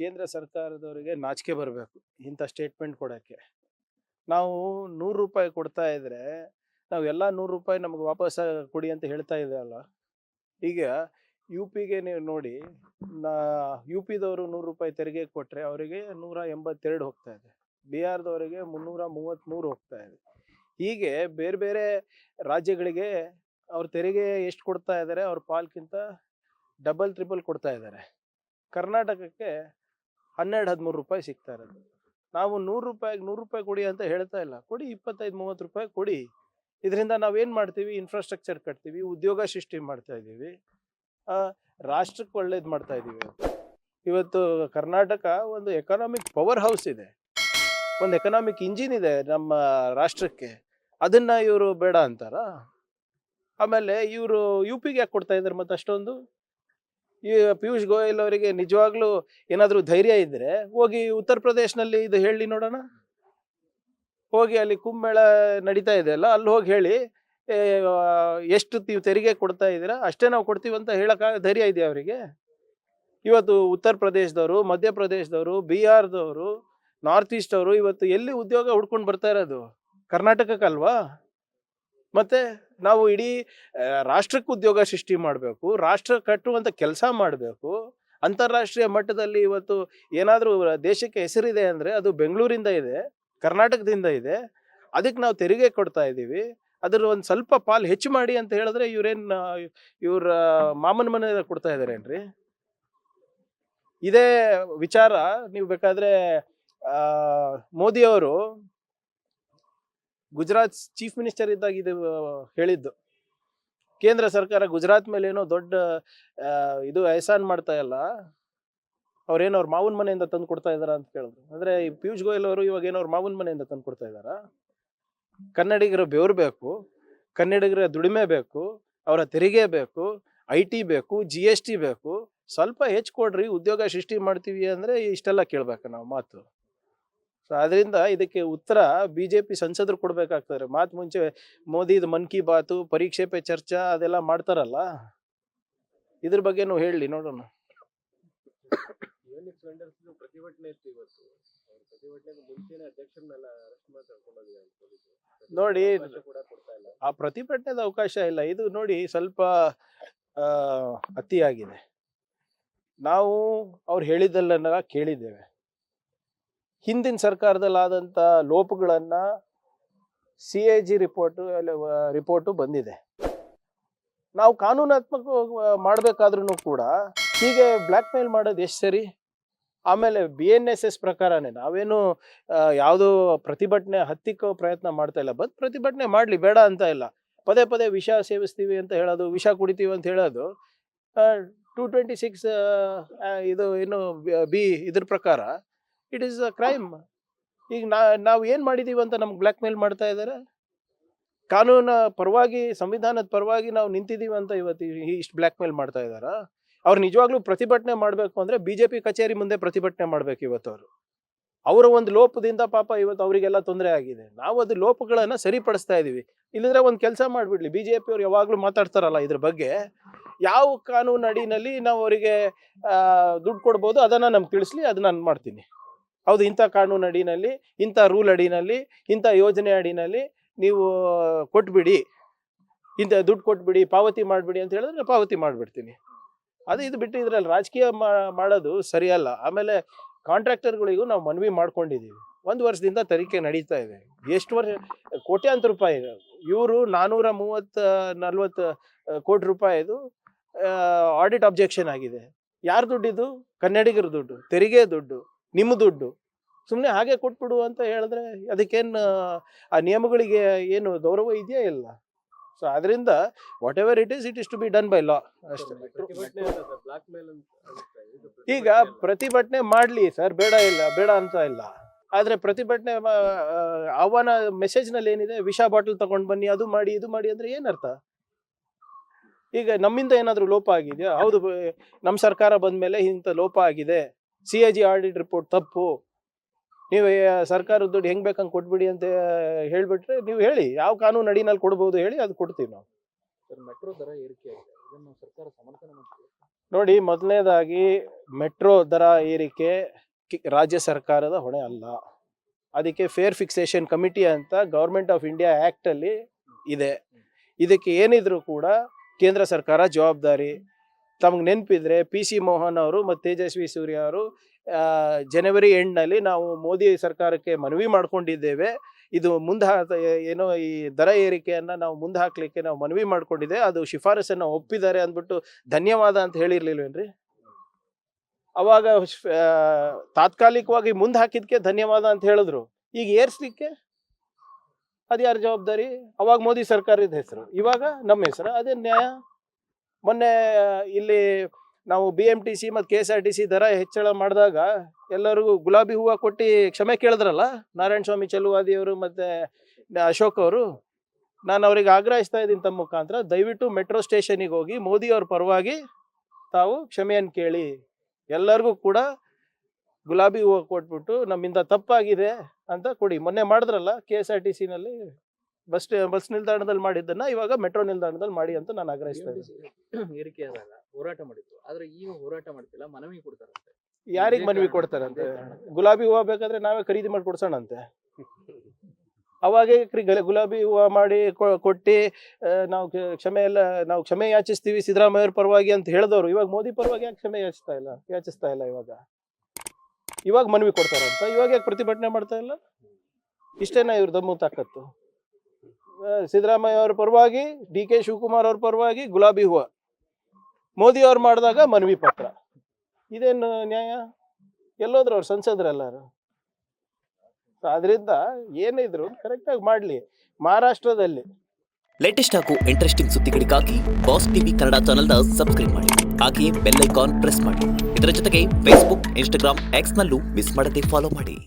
ಕೇಂದ್ರ ಸರ್ಕಾರದವರಿಗೆ ನಾಚಿಕೆ ಬರಬೇಕು ಇಂಥ ಸ್ಟೇಟ್ಮೆಂಟ್ ಕೊಡೋಕ್ಕೆ. ನಾವು ₹100 ಕೊಡ್ತಾ ಇದ್ರೆ ನಾವು ಎಲ್ಲ ₹100 ನಮಗೆ ವಾಪಸ್ ಕೊಡಿ ಅಂತ ಹೇಳ್ತಾ ಇದ್ದೀವಲ್ಲ. ಈಗ ಯು ಪಿಗೆ ನೀವು ನೋಡಿ, ನಾ ಯು ಪಿದವರು ₹100 ತೆರಿಗೆ ಕೊಟ್ಟರೆ ಅವರಿಗೆ 182 ಹೋಗ್ತಾ ಇದೆ. ಬಿಹಾರದವರಿಗೆ 333 ಹೋಗ್ತಾ ಇದೆ. ಹೀಗೆ ಬೇರೆ ಬೇರೆ ರಾಜ್ಯಗಳಿಗೆ ಅವ್ರ ತೆರಿಗೆ ಎಷ್ಟು ಕೊಡ್ತಾ ಇದ್ದಾರೆ, ಅವ್ರ ಪಾಲ್ಗಿಂತ ಡಬಲ್ ಟ್ರಿಬಲ್ ಕೊಡ್ತಾ ಇದ್ದಾರೆ. ಕರ್ನಾಟಕಕ್ಕೆ 12-13 ಸಿಗ್ತಾ ಇರೋದು. ನಾವು ₹100 ಕೊಡಿ ಅಂತ ಹೇಳ್ತಾ ಇಲ್ಲ, ಕೊಡಿ 25-30 ಕೊಡಿ. ಇದರಿಂದ ನಾವೇನು ಮಾಡ್ತೀವಿ, ಇನ್ಫ್ರಾಸ್ಟ್ರಕ್ಚರ್ ಕಟ್ತೀವಿ, ಉದ್ಯೋಗ ಸೃಷ್ಟಿ ಮಾಡ್ತಾ ಇದ್ದೀವಿ, ರಾಷ್ಟ್ರಕ್ಕೆ ಒಳ್ಳೇದು ಮಾಡ್ತಾ ಇದ್ದೀವಿ. ಇವತ್ತು ಕರ್ನಾಟಕ ಒಂದು ಎಕನಾಮಿಕ್ ಪವರ್ ಹೌಸ್ ಇದೆ, ಒಂದು ಎಕನಾಮಿಕ್ ಇಂಜಿನ್ ಇದೆ ನಮ್ಮ ರಾಷ್ಟ್ರಕ್ಕೆ. ಅದನ್ನು ಇವರು ಬೇಡ ಅಂತಾರ. ಆಮೇಲೆ ಇವರು ಯು ಪಿಗೆ ಯಾಕೆ ಕೊಡ್ತಾ ಇದ್ದಾರೆ ಮತ್ತೆ ಅಷ್ಟೊಂದು? ಈ ಪಿಯೂಷ್ ಗೋಯಲ್ ಅವರಿಗೆ ನಿಜವಾಗ್ಲೂ ಏನಾದರೂ ಧೈರ್ಯ ಇದ್ದರೆ ಹೋಗಿ ಉತ್ತರ ಪ್ರದೇಶನಲ್ಲಿ ಇದು ಹೇಳಿ ನೋಡೋಣ. ಹೋಗಿ ಅಲ್ಲಿ ಕುಂಭಮೇಳ ನಡೀತಾ ಇದೆ ಅಲ್ಲ, ಅಲ್ಲಿ ಹೋಗಿ ಹೇಳಿ ಎಷ್ಟು ನೀವು ತೆರಿಗೆ ಕೊಡ್ತಾ ಇದ್ದೀರಾ ಅಷ್ಟೇ ನಾವು ಕೊಡ್ತೀವಿ ಅಂತ ಹೇಳೋಕ್ಕಾಗ ಧೈರ್ಯ ಇದೆಯಾ ಅವರಿಗೆ? ಇವತ್ತು ಉತ್ತರ ಪ್ರದೇಶದವರು, ಮಧ್ಯಪ್ರದೇಶದವರು, ಬಿಹಾರದವರು, ನಾರ್ತ್ ಈಸ್ಟ್ ಅವರು ಇವತ್ತು ಎಲ್ಲಿ ಉದ್ಯೋಗ ಹುಡ್ಕೊಂಡು ಬರ್ತಾ ಇರೋದು? ಕರ್ನಾಟಕಕ್ಕಲ್ವಾ? ಮತ್ತೆ ನಾವು ಇಡೀ ರಾಷ್ಟ್ರಕ್ಕೆ ಉದ್ಯೋಗ ಸೃಷ್ಟಿ ಮಾಡಬೇಕು, ರಾಷ್ಟ್ರ ಕಟ್ಟುವಂಥ ಕೆಲಸ ಮಾಡಬೇಕು. ಅಂತಾರಾಷ್ಟ್ರೀಯ ಮಟ್ಟದಲ್ಲಿ ಇವತ್ತು ಏನಾದರೂ ದೇಶಕ್ಕೆ ಹೆಸರಿದೆ ಅಂದರೆ ಅದು ಬೆಂಗಳೂರಿಂದ ಇದೆ, ಕರ್ನಾಟಕದಿಂದ ಇದೆ. ಅದಕ್ಕೆ ನಾವು ತೆರಿಗೆ ಕೊಡ್ತಾ ಇದ್ದೀವಿ. ಅದ್ರ ಒಂದು ಸ್ವಲ್ಪ ಪಾಲು ಹೆಚ್ಚು ಮಾಡಿ ಅಂತ ಹೇಳಿದ್ರೆ ಇವ್ರ ಮಾಮನ ಮನೆ ಕೊಡ್ತಾ ಇದ್ದಾರೇನ್ರಿ? ಇದೇ ವಿಚಾರ ನೀವು ಬೇಕಾದರೆ ಮೋದಿಯವರು ಗುಜರಾತ್ ಚೀಫ್ ಮಿನಿಸ್ಟರ್ ಇದ್ದಾಗ ಇದು ಹೇಳಿದ್ದು. ಕೇಂದ್ರ ಸರ್ಕಾರ ಗುಜರಾತ್ ಮೇಲೆ ಏನೋ ದೊಡ್ಡ ಇದು ಎಹಸಾನ್ ಮಾಡ್ತಾ ಇಲ್ಲ, ಅವ್ರೇನೋ ಅವ್ರ ಮಾವನ ಮನೆಯಿಂದ ತಂದು ಕೊಡ್ತಾ ಇದಾರ ಅಂತ ಕೇಳಿದ್ರು. ಅಂದರೆ ಈ ಪಿಯೂಷ್ ಗೋಯಲ್ ಅವರು ಇವಾಗ ಏನೋ ಅವ್ರ ಮಾವನ ಮನೆಯಿಂದ ತಂದು ಕೊಡ್ತಾ ಇದ್ದಾರಾ? ಕನ್ನಡಿಗರ ಬೆವರು ಬೇಕು, ಕನ್ನಡಿಗರ ದುಡಿಮೆ ಬೇಕು, ಅವರ ತೆರಿಗೆ ಬೇಕು, IT ಬೇಕು, GST ಬೇಕು. ಸ್ವಲ್ಪ ಹೆಚ್ಚು ಕೊಡ್ರಿ, ಉದ್ಯೋಗ ಸೃಷ್ಟಿ ಮಾಡ್ತೀವಿ ಅಂದರೆ ಇಷ್ಟೆಲ್ಲ ಕೇಳಬೇಕು ನಾವು ಮಾತು. ಸೊ ಅದರಿಂದ ಇದಕ್ಕೆ ಉತ್ತರ BJP ಸಂಸದರು ಕೊಡಬೇಕಾಗ್ತಾರೆ. ಮಾತು ಮುಂಚೆ ಮೋದಿದು ಮನ್ ಕಿ ಬಾತು, ಪರೀಕ್ಷೆ ಪೇ ಚರ್ಚಾ ಅದೆಲ್ಲ ಮಾಡ್ತಾರಲ್ಲ, ಇದ್ರ ಬಗ್ಗೆನೂ ಹೇಳಿ ನೋಡೋಣ. ನೋಡಿ, ಆ ಪ್ರತಿಭಟನೆದ ಅವಕಾಶ ಇಲ್ಲ. ಇದು ನೋಡಿ ಸ್ವಲ್ಪ ಅತಿಯಾಗಿದೆ. ನಾವು ಅವ್ರು ಹೇಳಿದ್ದೆಲ್ಲ ಕೇಳಿದ್ದೇವೆ. ಹಿಂದಿನ ಸರ್ಕಾರದಲ್ಲಾದಂಥ ಲೋಪಗಳನ್ನು CAG ರಿಪೋರ್ಟು ಬಂದಿದೆ. ನಾವು ಕಾನೂನಾತ್ಮಕ ಮಾಡಬೇಕಾದ್ರೂ ಕೂಡ ಹೀಗೆ ಬ್ಲ್ಯಾಕ್ ಮೇಲ್ ಮಾಡೋದು ಎಷ್ಟು ಸರಿ? ಆಮೇಲೆ BNSS ಪ್ರಕಾರನೇ ನಾವೇನು ಯಾವುದೋ ಪ್ರತಿಭಟನೆ ಹತ್ತಿಕ್ಕೋ ಪ್ರಯತ್ನ ಮಾಡ್ತಾ ಇಲ್ಲ. ಪ್ರತಿಭಟನೆ ಮಾಡಲಿ, ಬೇಡ ಅಂತ ಇಲ್ಲ. ಪದೇ ಪದೇ ವಿಷ ಸೇವಿಸ್ತೀವಿ ಅಂತ ಹೇಳೋದು, ವಿಷ ಕುಡಿತೀವಿ ಅಂತ ಹೇಳೋದು 226 ಇದು ಏನು ಇದ್ರ ಪ್ರಕಾರ ಇಟ್ ಈಸ್ ಅ ಕ್ರೈಮ್. ಈಗ ನಾವು ಏನು ಮಾಡಿದ್ದೀವಿ ಅಂತ ನಮ್ಗೆ ಬ್ಲ್ಯಾಕ್ ಮೇಲ್ ಮಾಡ್ತಾ ಇದ್ದಾರೆ. ಕಾನೂನ ಪರವಾಗಿ, ಸಂವಿಧಾನದ ಪರವಾಗಿ ನಾವು ನಿಂತಿದ್ದೀವಿ ಅಂತ ಇವತ್ತು ಇಷ್ಟು ಬ್ಲ್ಯಾಕ್ ಮೇಲ್ ಮಾಡ್ತಾ ಇದ್ದಾರಾ? ಅವ್ರು ನಿಜವಾಗ್ಲೂ ಪ್ರತಿಭಟನೆ ಮಾಡಬೇಕು ಅಂದರೆ BJP ಕಚೇರಿ ಮುಂದೆ ಪ್ರತಿಭಟನೆ ಮಾಡಬೇಕು. ಇವತ್ತು ಅವರ ಒಂದು ಲೋಪದಿಂದ ಪಾಪ ಇವತ್ತು ಅವರಿಗೆಲ್ಲ ತೊಂದರೆ ಆಗಿದೆ. ನಾವು ಅದು ಲೋಪಗಳನ್ನು ಸರಿಪಡಿಸ್ತಾ ಇದ್ದೀವಿ. ಇಲ್ಲದ್ರೆ ಒಂದು ಕೆಲಸ ಮಾಡಿಬಿಡ್ಲಿ, BJP ಅವ್ರು ಯಾವಾಗಲೂ ಮಾತಾಡ್ತಾರಲ್ಲ ಇದ್ರ ಬಗ್ಗೆ, ಯಾವ ಕಾನೂನು ಅಡಿನಲ್ಲಿ ನಾವು ಅವರಿಗೆ ದುಡ್ಡು ಕೊಡ್ಬೋದು ಅದನ್ನು ನಮ್ಗೆ ತಿಳಿಸ್ಲಿ, ಅದು ನಾನು ಮಾಡ್ತೀನಿ. ಹೌದು, ಇಂಥ ಕಾನೂನು ಅಡಿನಲ್ಲಿ, ಇಂಥ ರೂಲ್ ಅಡಿನಲ್ಲಿ, ಇಂಥ ಯೋಜನೆ ಅಡಿನಲ್ಲಿ ನೀವು ಕೊಟ್ಬಿಡಿ, ಇಂಥ ದುಡ್ಡು ಕೊಟ್ಬಿಡಿ, ಪಾವತಿ ಮಾಡಿಬಿಡಿ ಅಂತ ಹೇಳಿದ್ರೆ ಪಾವತಿ ಮಾಡಿಬಿಡ್ತೀನಿ. ಇದು ಬಿಟ್ಟು ಇದರಲ್ಲಿ ರಾಜಕೀಯ ಮಾಡೋದು ಸರಿಯಲ್ಲ. ಆಮೇಲೆ ಕಾಂಟ್ರಾಕ್ಟರ್ಗಳಿಗೂ ನಾವು ಮನವಿ ಮಾಡ್ಕೊಂಡಿದ್ದೀವಿ. 1 ವರ್ಷದಿಂದ ತನಿಖೆ ನಡೀತಾ ಇದೆ. ಎಷ್ಟು ವರ್ಷ? ಕೋಟ್ಯಾಂತರ ರೂಪಾಯಿ. ಇವರು 430-40 ಕೋಟಿ ರೂಪಾಯಿದು ಆಡಿಟ್ ಅಬ್ಜೆಕ್ಷನ್ ಆಗಿದೆ. ಯಾರು ದುಡ್ಡಿದು? ಕನ್ನಡಿಗರ ದುಡ್ಡು, ತೆರಿಗೆ ದುಡ್ಡು, ನಿಮ್ಮ ದುಡ್ಡು. ಸುಮ್ಮನೆ ಹಾಗೆ ಕೊಟ್ಬಿಡು ಅಂತ ಹೇಳಿದ್ರೆ ಅದಕ್ಕೇನು ಆ ನಿಯಮಗಳಿಗೆ ಏನು ಗೌರವ ಇದೆಯಾ? ಇಲ್ಲ. ಸೊ ಅದರಿಂದ whatever it is to be done by law ಅಷ್ಟೇ. ಈಗ ಪ್ರತಿಭಟನೆ ಮಾಡಲಿ ಸರ್, ಬೇಡ ಅಂತ ಇಲ್ಲ. ಆದರೆ ಪ್ರತಿಭಟನೆ ಆಹ್ವಾನ ಮೆಸೇಜ್ನಲ್ಲಿ ಏನಿದೆ? ವಿಷ ಬಾಟಲ್ ತಗೊಂಡು ಬನ್ನಿ, ಅದು ಮಾಡಿ, ಇದು ಮಾಡಿ ಅಂದರೆ ಏನರ್ಥ? ಈಗ ನಮ್ಮಿಂದ ಏನಾದರೂ ಲೋಪ ಆಗಿದೆಯಾ? ಹೌದು, ನಮ್ಮ ಸರ್ಕಾರ ಬಂದ ಮೇಲೆ ಇಂಥ ಲೋಪ ಆಗಿದೆ, CAG ಆಡಿಟ್ ರಿಪೋರ್ಟ್ ತಪ್ಪು, ನೀವು ಸರ್ಕಾರದ ದುಡ್ಡು ಹೆಂಗೆ ಬೇಕಂಗೆ ಕೊಟ್ಬಿಡಿ ಅಂತ ಹೇಳಿಬಿಟ್ರೆ ನೀವು ಹೇಳಿ, ಯಾವ ಕಾನೂನು ಅಡಿನಲ್ಲಿ ಕೊಡ್ಬೋದು ಹೇಳಿ, ಅದು ಕೊಡ್ತೀವಿ ನಾವು. ಮೆಟ್ರೋ ದರ ಏರಿಕೆ ಆಗಿದೆ, ಇದನ್ನು ಸರ್ಕಾರ ಸಮರ್ಥನೆ ಮಾಡ್ತೀವಿ. ನೋಡಿ, ಮೊದಲನೇದಾಗಿ ಮೆಟ್ರೋ ದರ ಏರಿಕೆ ರಾಜ್ಯ ಸರ್ಕಾರದ ಹೊಣೆ ಅಲ್ಲ. ಅದಕ್ಕೆ ಫೇರ್ ಫಿಕ್ಸೇಷನ್ ಕಮಿಟಿ ಅಂತ ಗೌರ್ಮೆಂಟ್ ಆಫ್ ಇಂಡಿಯಾ ಆಕ್ಟ್ ಅಲ್ಲಿ ಇದೆ. ಇದಕ್ಕೆ ಏನಿದ್ರು ಕೂಡ ಕೇಂದ್ರ ಸರ್ಕಾರ ಜವಾಬ್ದಾರಿ. ತಮಗೆ ನೆನಪಿದ್ರೆ PC ಮೋಹನ್ ಅವರು ಮತ್ತು ತೇಜಸ್ವಿ ಸೂರ್ಯ ಅವರು ಜನವರಿ ಎಂಡ್ನಲ್ಲಿ ನಾವು ಮೋದಿ ಸರ್ಕಾರಕ್ಕೆ ಮನವಿ ಮಾಡ್ಕೊಂಡಿದ್ದೇವೆ, ಇದು ಏನೋ ಈ ದರ ಏರಿಕೆಯನ್ನು ನಾವು ಮುಂದೆ ಹಾಕ್ಲಿಕ್ಕೆ ನಾವು ಮನವಿ ಮಾಡ್ಕೊಂಡಿದ್ದೆ, ಅದು ಶಿಫಾರಸನ್ನು ಒಪ್ಪಿದ್ದಾರೆ ಅಂದ್ಬಿಟ್ಟು ಧನ್ಯವಾದ ಅಂತ ಹೇಳಿರ್ಲಿಲ್ವೇನ್ರಿ? ಅವಾಗ ತಾತ್ಕಾಲಿಕವಾಗಿ ಮುಂದೆ ಹಾಕಿದ್ಕೆ ಧನ್ಯವಾದ ಅಂತ ಹೇಳಿದ್ರು. ಈಗ ಏರ್ಸ್ಲಿಕ್ಕೆ ಅದು ಯಾರ ಜವಾಬ್ದಾರಿ? ಅವಾಗ ಮೋದಿ ಸರ್ಕಾರದ ಹೆಸರು, ಇವಾಗ ನಮ್ಮ ಹೆಸರು. ಅದೇ ನ್ಯಾಯ? ಮೊನ್ನೆ ಇಲ್ಲಿ ನಾವು BMTC ಮತ್ತು KSRTC ದರ ಹೆಚ್ಚಳ ಮಾಡಿದಾಗ ಎಲ್ಲರಿಗೂ ಗುಲಾಬಿ ಹೂವು ಕೊಟ್ಟು ಕ್ಷಮೆ ಕೇಳಿದ್ರಲ್ಲ, ನಾರಾಯಣ ಸ್ವಾಮಿ ಚೆಲುವಾದಿಯವರು ಮತ್ತು ಅಶೋಕ್ ಅವರು. ನಾನು ಅವ್ರಿಗೆ ಆಗ್ರಹಿಸ್ತಾ ಇದ್ದೀನಿ ತಮ್ಮ ಮುಖಾಂತರ, ದಯವಿಟ್ಟು ಮೆಟ್ರೋ ಸ್ಟೇಷನಿಗೆ ಹೋಗಿ ಮೋದಿ ಅವ್ರ ಪರವಾಗಿ ತಾವು ಕ್ಷಮೆಯನ್ನು ಕೇಳಿ. ಎಲ್ಲರಿಗೂ ಕೂಡ ಗುಲಾಬಿ ಹೂವು ಕೊಟ್ಬಿಟ್ಟು ನಮ್ಮಿಂದ ತಪ್ಪಾಗಿದೆ ಅಂತ ಕೊಡಿ. ಮೊನ್ನೆ ಮಾಡಿದ್ರಲ್ಲ KSRTCನಲ್ಲಿ ಬಸ್ ನಿಲ್ದಾಣದಲ್ಲಿ ಮಾಡಿದ್ದನ್ನ ಇವಾಗ ಮೆಟ್ರೋ ನಿಲ್ದಾಣದಲ್ಲಿ ಮಾಡಿ ಅಂತ ನಾನು ಆಗ್ರಹಿಸ್ತಾ ಇದ್ದೀನಿ. ಏರಿಕೆ ಆದಾಗ ಹೋರಾಟ ಮಾಡಿತ್ತು, ಆದ್ರೆ ಈಗ ಹೋರಾಟ ಮಾಡ್ತಿಲ್ಲ, ಮನವಿ ಕೊಡ್ತಾರಂತೆ. ಯಾರಿಗೆ ಮನವಿ ಕೊಡ್ತಾರಂತೆ? ಗುಲಾಬಿ ಹೂವು ಬೇಕಾದ್ರೆ ನಾವೇ ಖರೀದಿ ಮಾಡಿ ಕೊಡ್ಸೋಣಂತೆ. ಅವಾಗೇ ಗುಲಾಬಿ ಹೂವು ಮಾಡಿ ಕೊಟ್ಟು ನಾವು ಕ್ಷಮೆ ಯಾಚಿಸ್ತೀವಿ ಸಿದ್ದರಾಮಯ್ಯ ಅವ್ರ ಪರವಾಗಿ ಅಂತ ಹೇಳಿದವರು ಇವಾಗ ಮೋದಿ ಪರವಾಗಿ ಯಾಕೆ ಕ್ಷಮೆ ಯಾಚಿಸ್ತಾ ಇಲ್ಲ? ಇವಾಗ ಮನವಿ ಕೊಡ್ತಾರಂತ, ಇವಾಗ ಯಾಕೆ ಪ್ರತಿಭಟನೆ ಮಾಡ್ತಾ ಇಲ್ಲ? ಇಷ್ಟೇನಾ ಇವ್ರ ದಮ್ಮು ತಾಕತ್ತು? ಸಿದ್ದರಾಮಯ್ಯ ಅವ್ರ ಪರವಾಗಿ, DK ಶಿವಕುಮಾರ್ ಅವ್ರ ಪರವಾಗಿ ಗುಲಾಬಿ ಹೂವು, ಮೋದಿ ಅವ್ರು ಮಾಡಿದಾಗ ಮನವಿ ಪತ್ರ. ಇದೇನು ನ್ಯಾಯ? ಎಲ್ಲೋದ್ರು ಅವ್ರು ಸಂಸದರೆಲ್ಲರು. ಅದರಿಂದ ಏನಿದ್ರು ಕರೆಕ್ಟಾಗಿ ಮಾಡಲಿ. ಮಹಾರಾಷ್ಟ್ರದಲ್ಲಿ ಲೇಟೆಸ್ಟ್ ಹಾಗೂ ಇಂಟ್ರೆಸ್ಟಿಂಗ್ ಸುದ್ದಿಗಳಿಗಾಗಿ ಬಾಸ್ ಟಿವಿ ಕನ್ನಡ ಚಾನೆಲ್ನ ಸಬ್ಸ್ಕ್ರೈಬ್ ಮಾಡಿ. ಹಾಗೆಯೇ ಬೆಲ್ ಐಕಾನ್ ಪ್ರೆಸ್ ಮಾಡಿ. ಇದರ ಜೊತೆಗೆ ಫೇಸ್ಬುಕ್, ಇನ್ಸ್ಟಾಗ್ರಾಮ್, ಎಕ್ಸ್ನಲ್ಲೂ ಮಿಸ್ ಮಾಡದೆ ಫಾಲೋ ಮಾಡಿ.